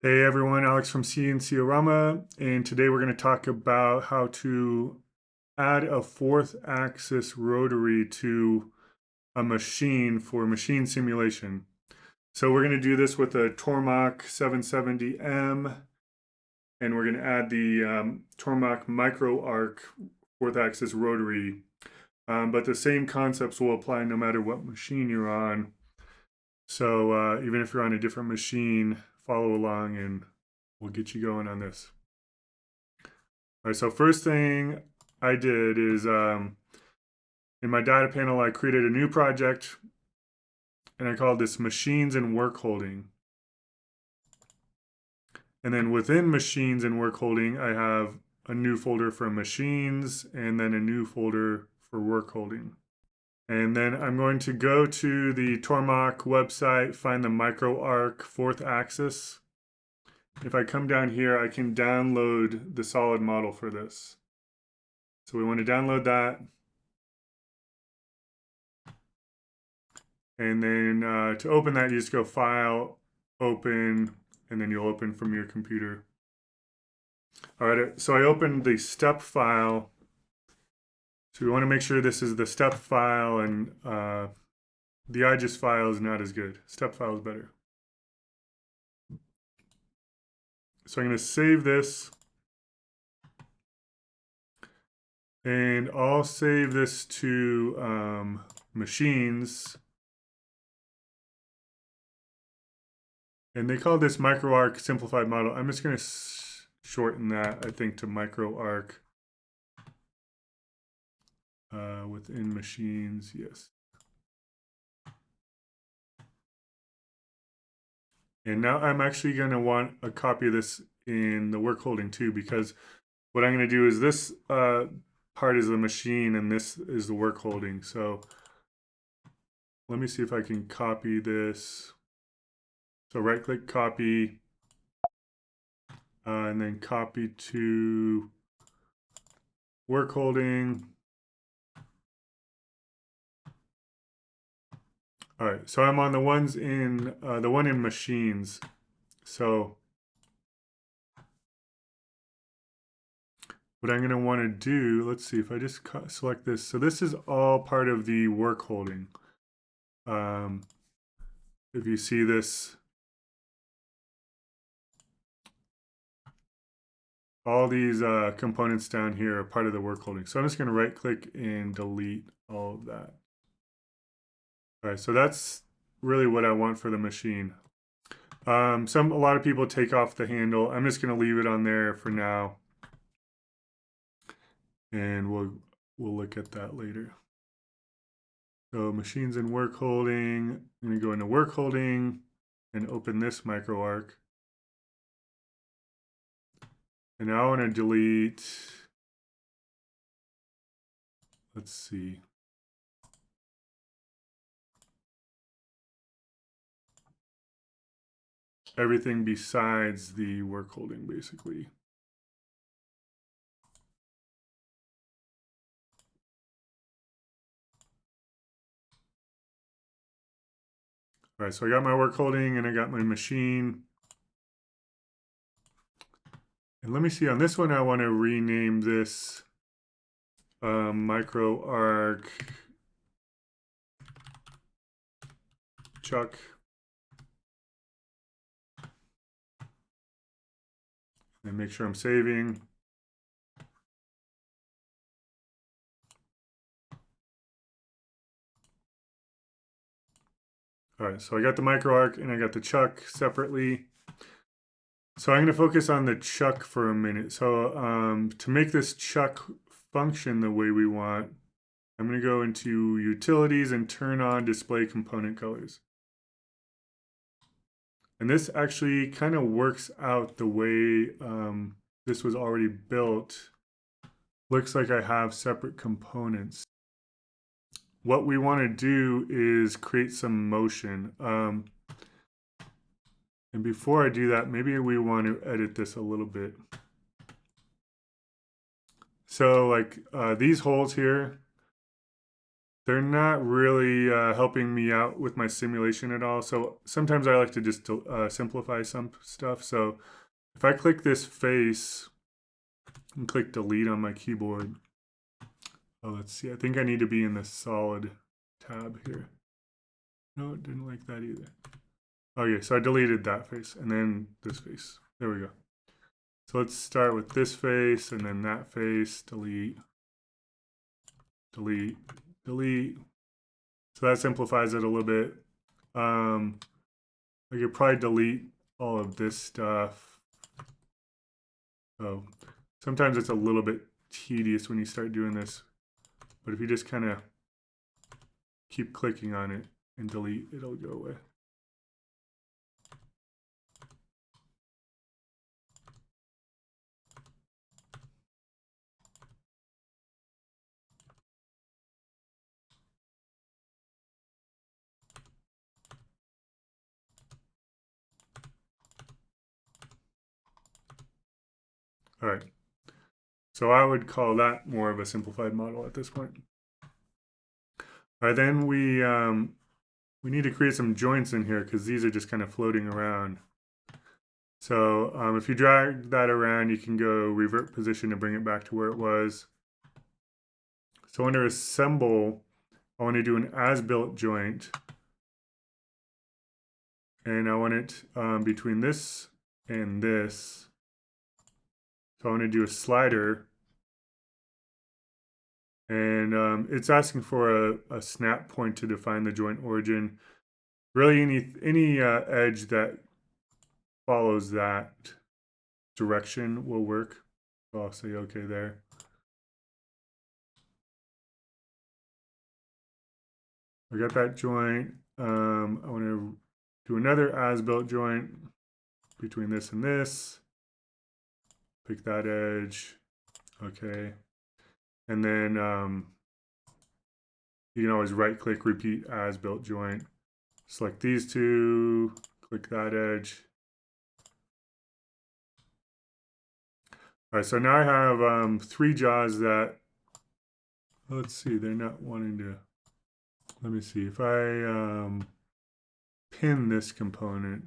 Hey everyone, Alex from cnc-o-rama, and today we're going to talk about how to add a fourth axis rotary to a machine for machine simulation. So we're going to do this with a Tormach 770M, and we're going to add the Tormach micro arc fourth axis rotary. But the same concepts will apply no matter what machine you're on. So even if you're on a different machine, follow along and we'll get you going on this. All right, so first thing I did is in my data panel, I created a new project and I called this machines and work holding. And then within machines and work holding, I have a new folder for machines and then a new folder for work holding. And then I'm going to go to the Tormach website, find the micro arc fourth axis. If I come down here, I can download the solid model for this. So we want to download that. And then to open that, you just go File, Open, and then you'll open from your computer. All right, so I opened the step file. So we want to make sure this is the step file, and the IGES file is not as good. Step file is better. So I'm going to save this. And I'll save this to machines. And they call this microarc simplified model. I'm just going to shorten that, I think, to microarc within machines. Yes. And now I'm actually going to want a copy of this in the work holding too, because what I'm going to do is this part is the machine and this is the work holding. So let me see if I can copy this. So right click, copy, and then copy to work holding. All right, so I'm on the ones in the one in machines. So what I'm going to want to do, let's see if I just select this. So this is all part of the work holding. If you see this, all these components down here are part of the work holding. So I'm just going to right click and delete all of that. All right, so that's really what I want for the machine. A lot of people take off the handle. I'm just going to leave it on there for now, and we'll look at that later. So machines and work holding. I'm going to go into work holding and open this micro arc. And now I want to delete. Let's see. Everything besides the work holding, basically. All right, so I got my work holding and I got my machine. And let me see, on this one, I want to rename this micro arc Chuck. And make sure I'm saving. All right, so I got the micro arc and I got the chuck separately. So I'm going to focus on the chuck for a minute. So to make this chuck function the way we want, I'm going to go into utilities and turn on display component colors. And this actually kind of works out the way this was already built. Looks like I have separate components. What we want to do is create some motion. And before I do that, maybe we want to edit this a little bit. So like these holes here, they're not really helping me out with my simulation at all. So sometimes I like to just simplify some stuff. So if I click this face and click delete on my keyboard, oh, let's see. I think I need to be in the solid tab here. No, it didn't like that either. Okay, so I deleted that face and then this face. There we go. So let's start with this face and then that face. Delete, delete, delete. So that simplifies it a little bit. I could probably delete all of this stuff. Oh, sometimes it's a little bit tedious when you start doing this. But if you just kind of keep clicking on it and delete, it'll go away. All right. So I would call that more of a simplified model at this point. All right, then we need to create some joints in here because these are just kind of floating around. So if you drag that around, you can go revert position to bring it back to where it was. So under assemble, I want to do an as-built joint. And I want it between this and this. So I want to do a slider. And it's asking for a snap point to define the joint origin. Really, any edge that follows that direction will work. So I'll say okay there. I got that joint. I want to do another as-built joint between this and this. Pick that edge. Okay. And then you can always right-click, repeat as-built joint. Select these two, click that edge. All right, so now I have 3 jaws that, let's see, they're not wanting to, let me see, if I pin this component,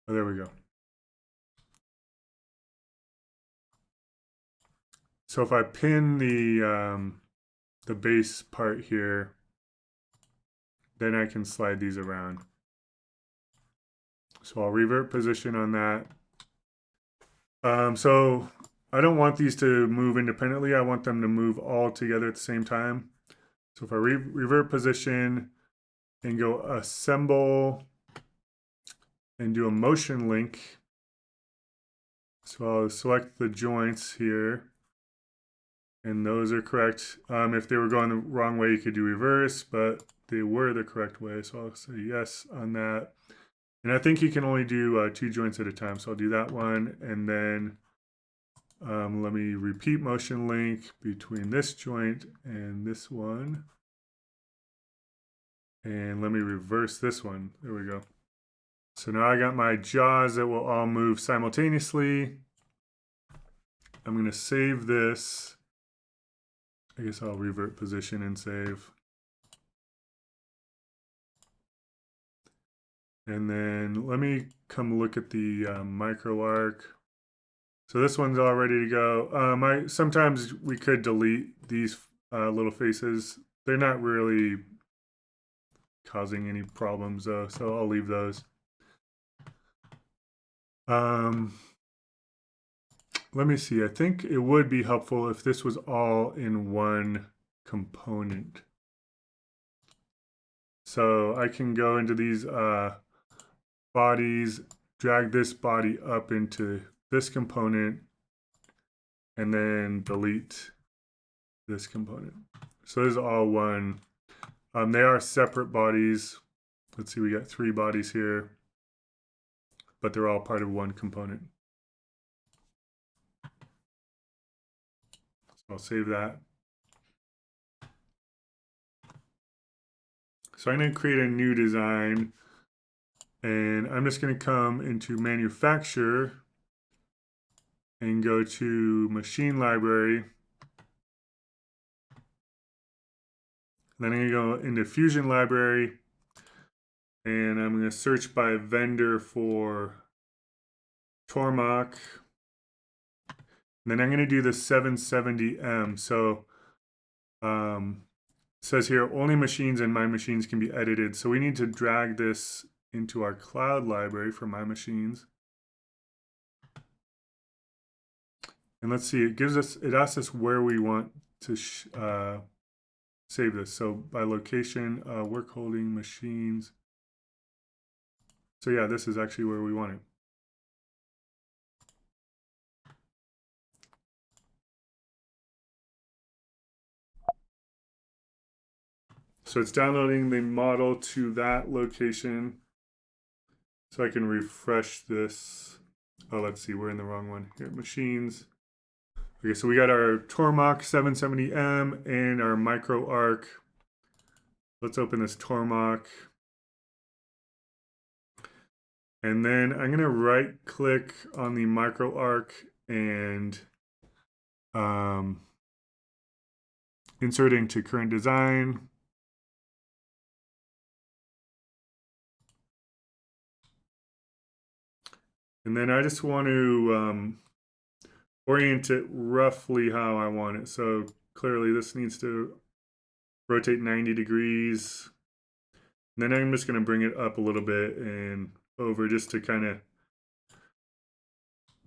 oh, there we go. So if I pin the base part here, then I can slide these around. So I'll revert position on that. So I don't want these to move independently. I want them to move all together at the same time. So if I revert position and go assemble and do a motion link, so I'll select the joints here. And those are correct. If they were going the wrong way, you could do reverse, but they were the correct way. So I'll say yes on that. And I think you can only do 2 joints at a time. So I'll do that one. And then let me repeat motion link between this joint and this one. And let me reverse this one. There we go. So now I got my jaws that will all move simultaneously. I'm going to save this. I guess I'll revert position and save. And then let me come look at the micro arc. So this one's all ready to go. Sometimes we could delete these little faces. They're not really causing any problems though, so I'll leave those. Let me see. I think it would be helpful if this was all in one component. So I can go into these bodies, drag this body up into this component, and then delete this component. So this is all one. They are separate bodies. Let's see, we got 3 bodies here, but they're all part of one component. So I'll save that. So I'm going to create a new design, and I'm just going to come into manufacture and go to machine library Then I'm going to go into Fusion Library, and I'm going to search by vendor for Tormach. Then I'm going to do the 770M. So it says here, only machines and my machines can be edited. So we need to drag this into our cloud library for my machines. And let's see, it asks us where we want to save this. So by location, work holding, machines. So yeah, this is actually where we want it. So it's downloading the model to that location. So I can refresh this. Oh, let's see, we're in the wrong one. Here, machines. Okay, so we got our Tormach 770M and our microarc. Let's open this Tormach. And then I'm gonna right click on the microarc and insert into current design. And then I just want to orient it roughly how I want it. So clearly this needs to rotate 90 degrees. And then I'm just going to bring it up a little bit and over just to kind of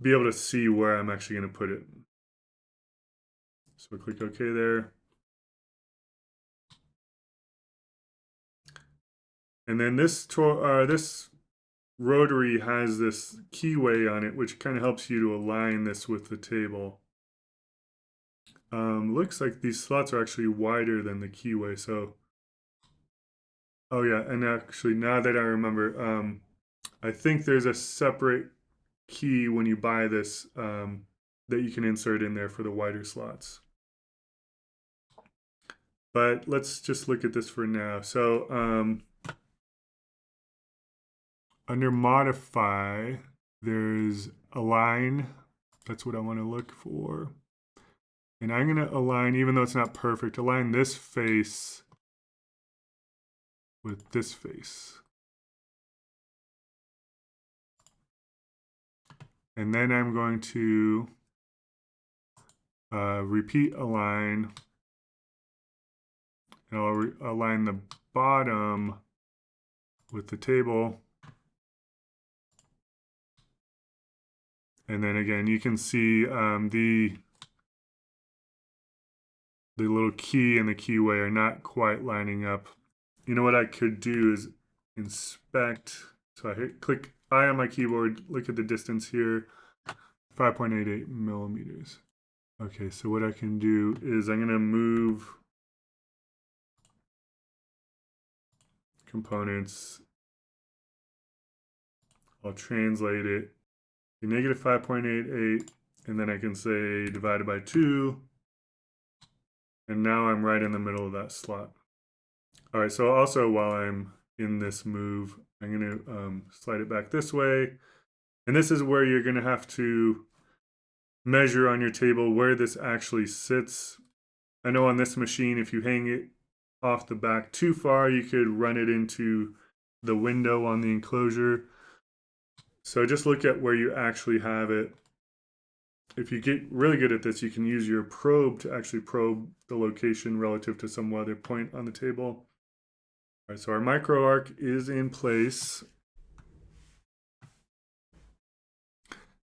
be able to see where I'm actually going to put it. So click OK there. And then this rotary has this keyway on it, which kind of helps you to align this with the table. Looks like these slots are actually wider than the keyway, so. Oh yeah, and actually now that I remember, I think there's a separate key when you buy this that you can insert in there for the wider slots. But let's just look at this for now. So under modify, there's align. That's what I want to look for. And I'm going to align, even though it's not perfect, align this face with this face. And then I'm going to repeat align. And I'll align the bottom with the table. And then again, you can see the little key and the keyway are not quite lining up. You know what I could do is inspect. So I click I on my keyboard, look at the distance here, 5.88 millimeters. Okay, so what I can do is I'm gonna move components. I'll translate it to negative 5.88, and then I can say divided by 2. And now I'm right in the middle of that slot. All right, so also while I'm in this move, I'm gonna slide it back this way. And this is where you're gonna have to measure on your table where this actually sits. I know on this machine, if you hang it off the back too far, you could run it into the window on the enclosure. So just look at where you actually have it. If you get really good at this, you can use your probe to actually probe the location relative to some other point on the table. All right, so our microarc is in place.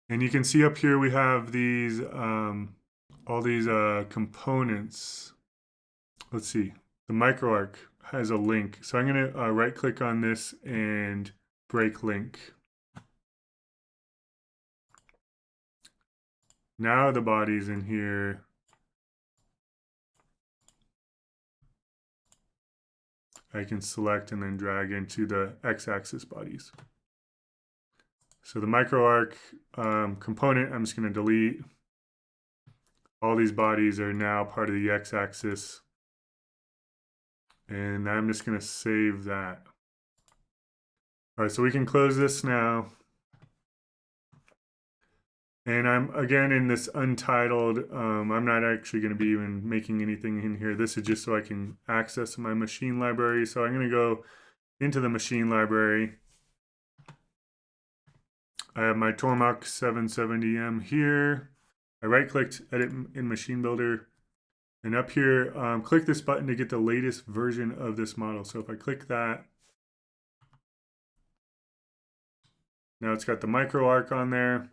And you can see up here we have these all these components. Let's see. The microarc has a link. So I'm going to right click on this and break link. Now the body's in here. I can select and then drag into the x-axis bodies. So the microarc component, I'm just going to delete. All these bodies are now part of the x-axis. And I'm just going to save that. All right, so we can close this now. And I'm again in this untitled, I'm not actually going to be even making anything in here. This is just so I can access my machine library. So I'm going to go into the machine library. I have my Tormach 770M here. I right clicked, edit in machine builder. And up here, click this button to get the latest version of this model. So if I click that, now it's got the micro arc on there.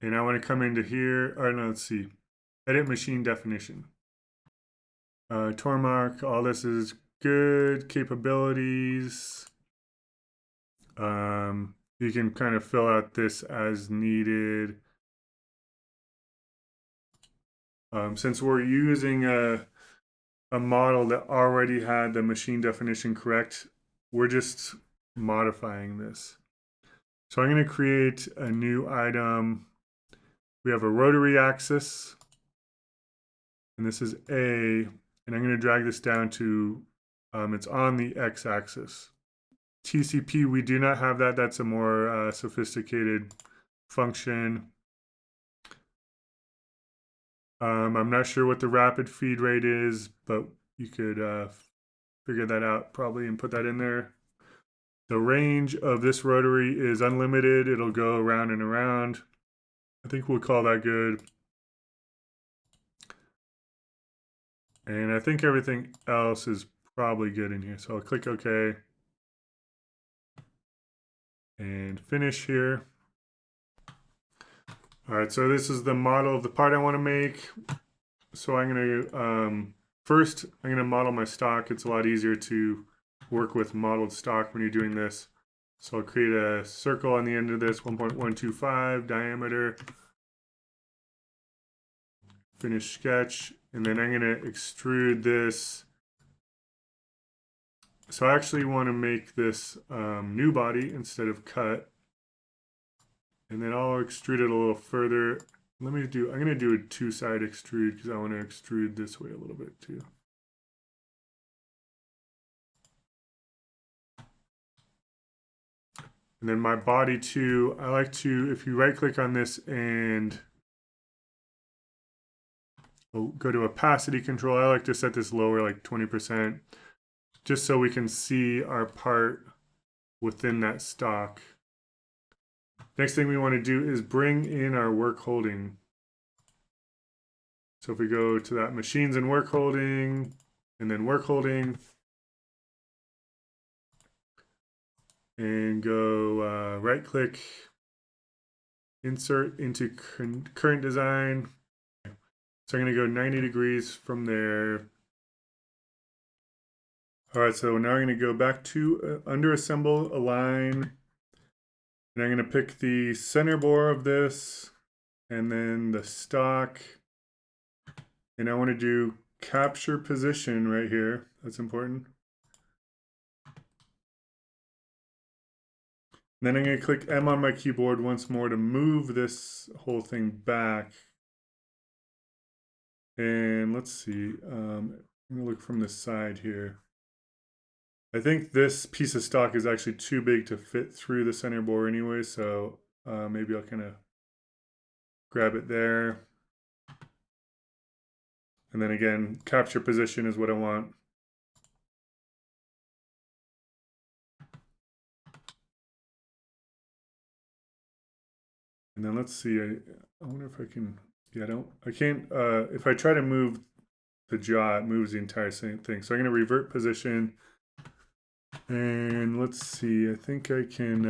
And I want to come into here, or no, let's see, edit machine definition. Tormach, all this is good. Capabilities. You can kind of fill out this as needed. Since we're using a model that already had the machine definition correct, we're just modifying this. So I'm going to create a new item. We have a rotary axis, and this is A, and I'm going to drag this down to, it's on the x-axis. TCP, we do not have that. That's a more sophisticated function. I'm not sure what the rapid feed rate is, but you could figure that out probably and put that in there. The range of this rotary is unlimited. It'll go around and around. I think we'll call that good. And I think everything else is probably good in here. So I'll click OK and finish here. All right, so this is the model of the part I want to make. So I'm going to, first, I'm going to model my stock. It's a lot easier to work with modeled stock when you're doing this. So I'll create a circle on the end of this, 1.125 diameter. Finish sketch, and then I'm going to extrude this. So I actually want to make this new body instead of cut. And then I'll extrude it a little further. I'm going to do a two-side extrude because I want to extrude this way a little bit too. And then my body too, I like to, if you right click on this and go to opacity control, I like to set this lower, like 20%, just so we can see our part within that stock. Next thing we want to do is bring in our work holding. So if we go to that machines and work holding, and then work holding, and go right click, insert into current design. So I'm going to go 90 degrees from there. All right, so now I'm going to go back to under assemble, align, and I'm going to pick the center bore of this, and then the stock, and I want to do capture position right here. That's important. And then I'm going to click M on my keyboard once more to move this whole thing back. And let's see, I'm going to look from the side here. I think this piece of stock is actually too big to fit through the center bore anyway, so maybe I'll kind of grab it there. And then again, capture position is what I want. And then let's see, I wonder if I can, yeah, I can't, if I try to move the jaw, it moves the entire same thing. So I'm going to revert position. And let's see, I think I can,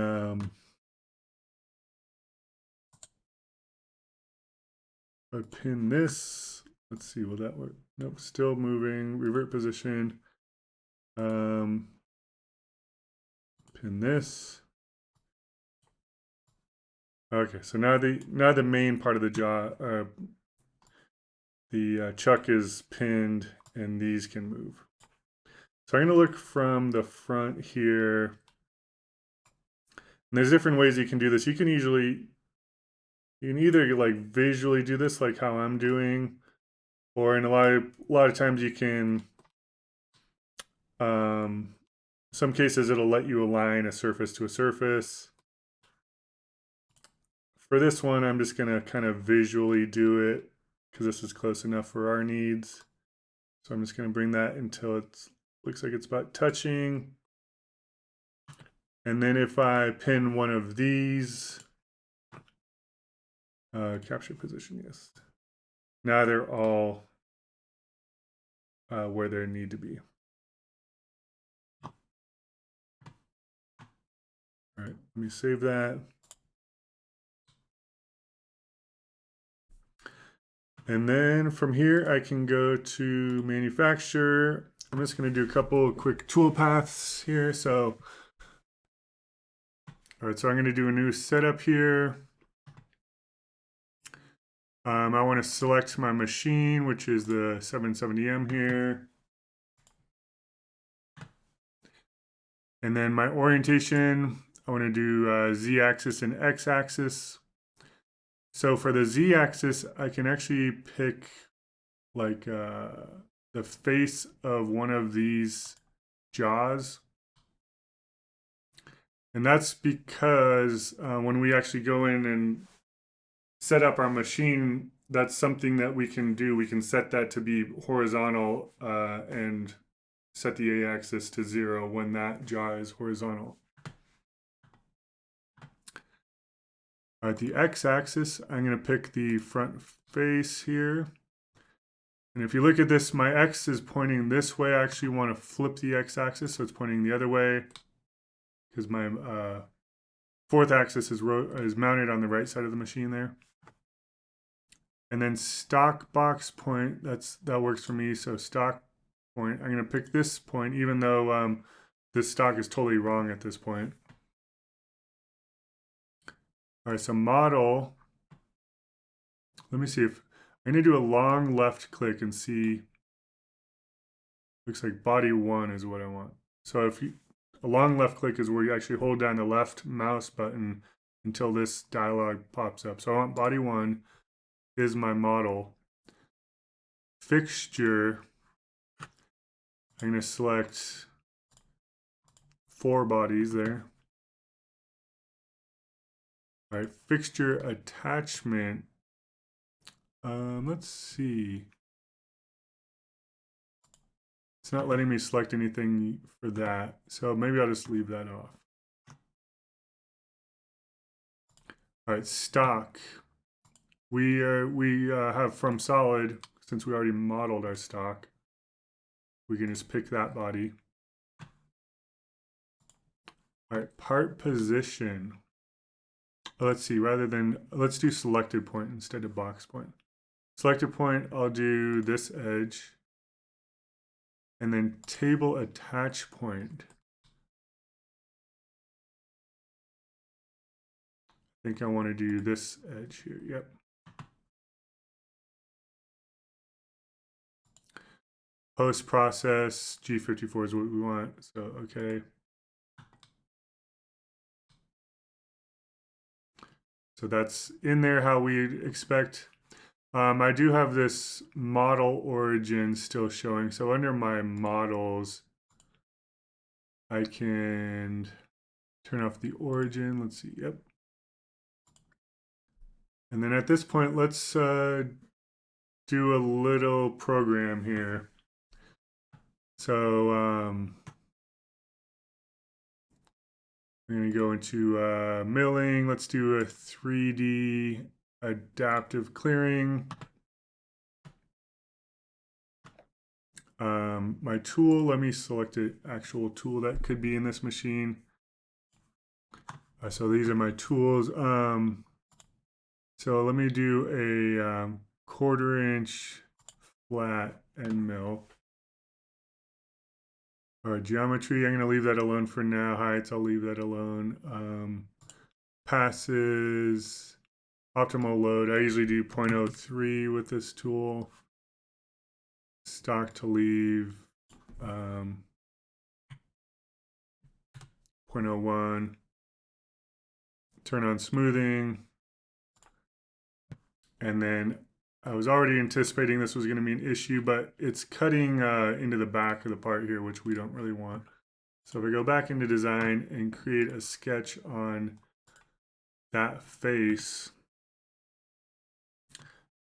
if I pin this, let's see, will that work? Nope, still moving, revert position. Pin this. Okay, so now the main part of the jaw, the chuck is pinned, and these can move. So I'm going to look from the front here. And there's different ways you can do this. You can either like visually do this like how I'm doing, or in a lot of times you can, some cases it'll let you align a surface to a surface. for this one, I'm just going to kind of visually do it because this is close enough for our needs. So I'm just going to bring that until it looks like it's about touching. And then if I pin one of these, capture position, yes. Now they're all where they need to be. All right, let me save that. And then from here, I can go to manufacture. I'm just going to do a couple of quick tool paths here. So, all right, so I'm going to do a new setup here. I want to select my machine, which is the 770M here. And then my orientation, I want to do Z-axis and X-axis. So for the Z-axis, I can actually pick like the face of one of these jaws. And that's because when we actually go in and set up our machine, that's something that we can do. We can set that to be horizontal and set the A-axis to 0 when that jaw is horizontal. All right, the X-axis, I'm going to pick the front face here. And if you look at this, my X is pointing this way. I actually want to flip the X-axis, so it's pointing the other way because my fourth axis is mounted on the right side of the machine there. And then stock box point, that works for me. So stock point, I'm going to pick this point, even though this stock is totally wrong at this point. All right, so model, let me see if, I'm going to do a long left click and see, looks like body 1 is what I want. So if you, a long left click is where you actually hold down the left mouse button until this dialog pops up. So I want body 1 is my model. Fixture, I'm going to select 4 bodies there. All right, fixture attachment. Let's see. It's not letting me select anything for that, so maybe I'll just leave that off. All right, stock. We have from solid, since we already modeled our stock. We can just pick that body. All right, part position. Let's see, let's do selected point instead of box point. Selected point, I'll do this edge. And then table attach point. I think I want to do this edge here. Yep. Post process G54 is what we want. So, okay. So that's in there how we'd expect. I do have this model origin still showing. So under my models, I can turn off the origin. Let's see. Yep. And then at this point, let's do a little program here. So I'm going to go into milling. Let's do a 3D adaptive clearing. My tool, let me select an actual tool that could be in this machine. So these are my tools. So let me do a 1/4 inch flat end mill. All right, geometry, I'm going to leave that alone for now. Heights, I'll leave that alone. Passes, optimal load, I usually do 0.03 with this tool. Stock to leave, 0.01. Turn on smoothing. And then I was already anticipating this was going to be an issue, but it's cutting into the back of the part here, which we don't really want. So if I go back into design and create a sketch on that face,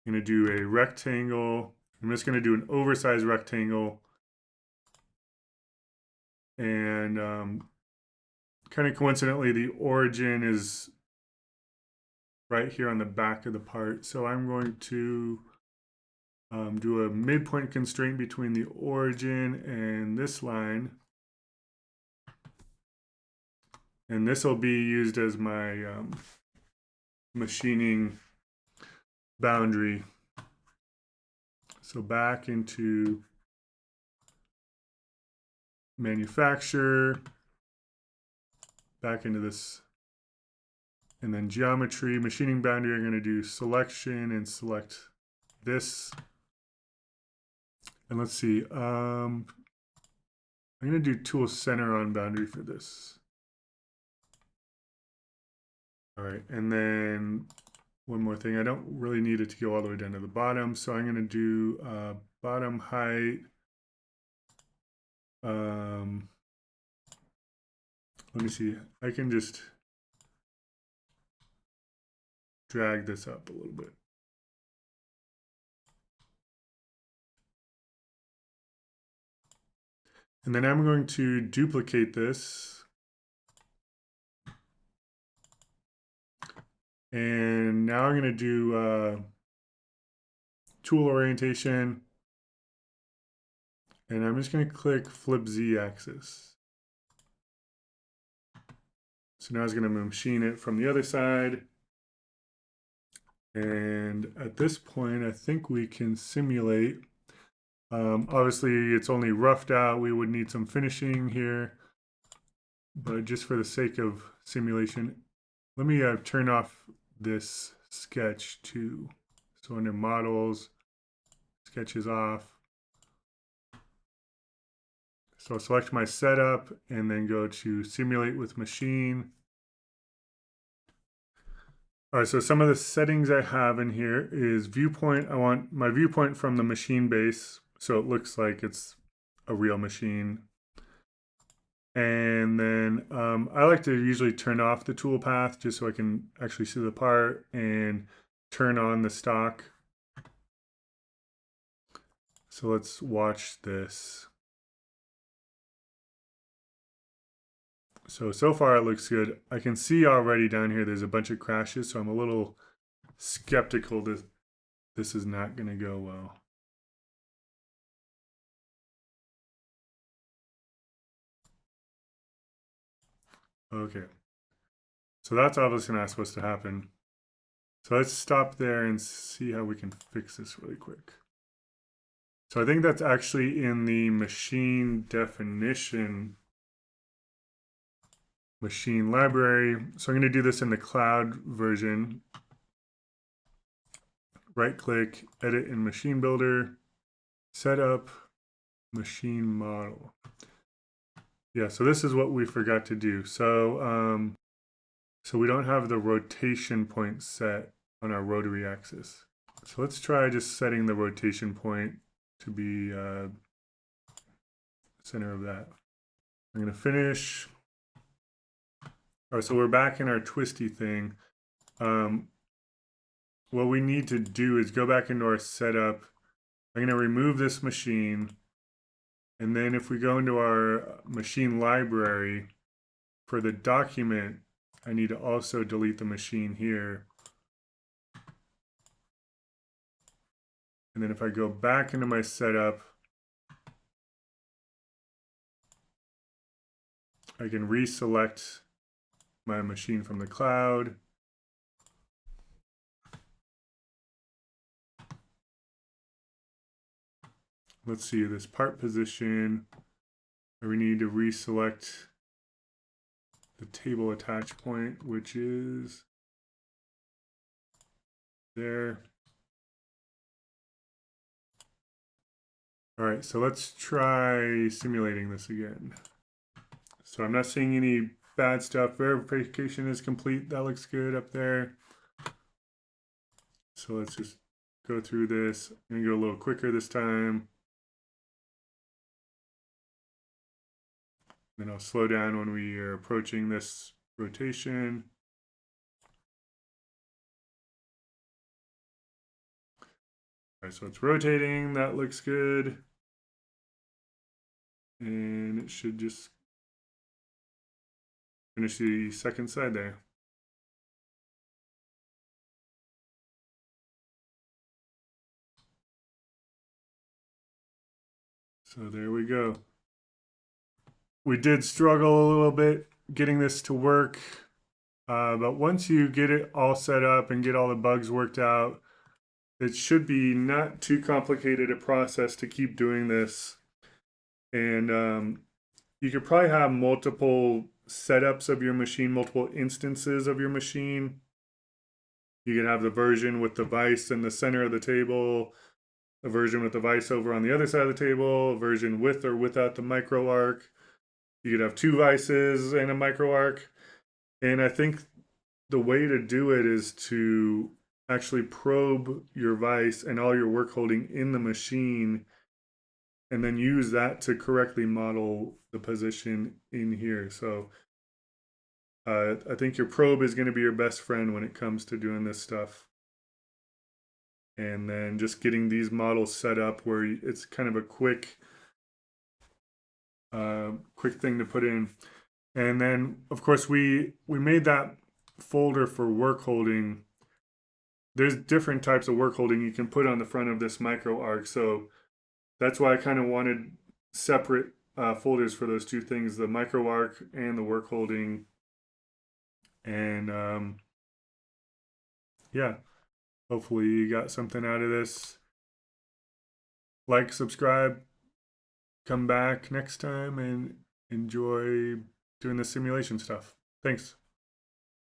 I'm going to do a rectangle. I'm just going to do an oversized rectangle. And kind of coincidentally, the origin is right here on the back of the part. So I'm going to do a midpoint constraint between the origin and this line. And this will be used as my machining boundary. So back into manufacture, back into this, and then geometry, machining boundary, I'm going to do selection and select this. And let's see, I'm going to do tool center on boundary for this. All right, and then one more thing, I don't really need it to go all the way down to the bottom, so I'm going to do bottom height. Let me see, I can just drag this up a little bit. And then I'm going to duplicate this. And now I'm going to do tool orientation. And I'm just going to click flip Z axis. So now I was going to machine it from the other side. And at this point, I think we can simulate. Obviously, it's only roughed out. We would need some finishing here. But just for the sake of simulation, let me turn off this sketch too. So under models, sketch is off. So I'll select my setup and then go to simulate with machine. All right, so some of the settings I have in here is viewpoint. I want my viewpoint from the machine base, so it looks like it's a real machine. And then I like to usually turn off the tool path just so I can actually see the part, and turn on the stock. So let's watch this. So far it looks good. I can see already down here there's a bunch of crashes, so I'm a little skeptical that this is not going to go well. Okay. So that's obviously not supposed to happen. So let's stop there and see how we can fix this really quick. So I think that's actually in the machine definition machine library. So I'm going to do this in the cloud version. Right click, edit in machine builder, set up machine model. Yeah, so this is what we forgot to do. So we don't have the rotation point set on our rotary axis. So let's try just setting the rotation point to be center of that. I'm going to finish. All right, so we're back in our twisty thing. What we need to do is go back into our setup. I'm going to remove this machine. And then if we go into our machine library, for the document, I need to also delete the machine here. And then if I go back into my setup, I can reselect my machine from the cloud. Let's see this part position. We need to reselect the table attach point, which is there. All right, so let's try simulating this again. So I'm not seeing any bad stuff. Verification is complete. That looks good up there. So let's just go through this. I'm gonna go a little quicker this time. Then I'll slow down when we are approaching this rotation. All right, so it's rotating. That looks good. And it should just finish the second side there. So there we go. We did struggle a little bit getting this to work, but once you get it all set up and get all the bugs worked out, it should be not too complicated a process to keep doing this. And you could probably have multiple setups of your machine, multiple instances of your machine. You could have the version with the vise in the center of the table, a version with the vise over on the other side of the table, a version with or without the micro arc. You could have two vices and a micro arc. And I think the way to do it is to actually probe your vise and all your work holding in the machine and then use that to correctly model the position in here. So I think your probe is going to be your best friend when it comes to doing this stuff. And then just getting these models set up where it's kind of a quick thing to put in. And then, of course, we made that folder for work holding. There's different types of work holding you can put on the front of this micro arc. So that's why I kind of wanted separate folders for those two things, the micro arc and the work holding. And yeah, hopefully you got something out of this. Like, subscribe, come back next time and enjoy doing the simulation stuff. Thanks.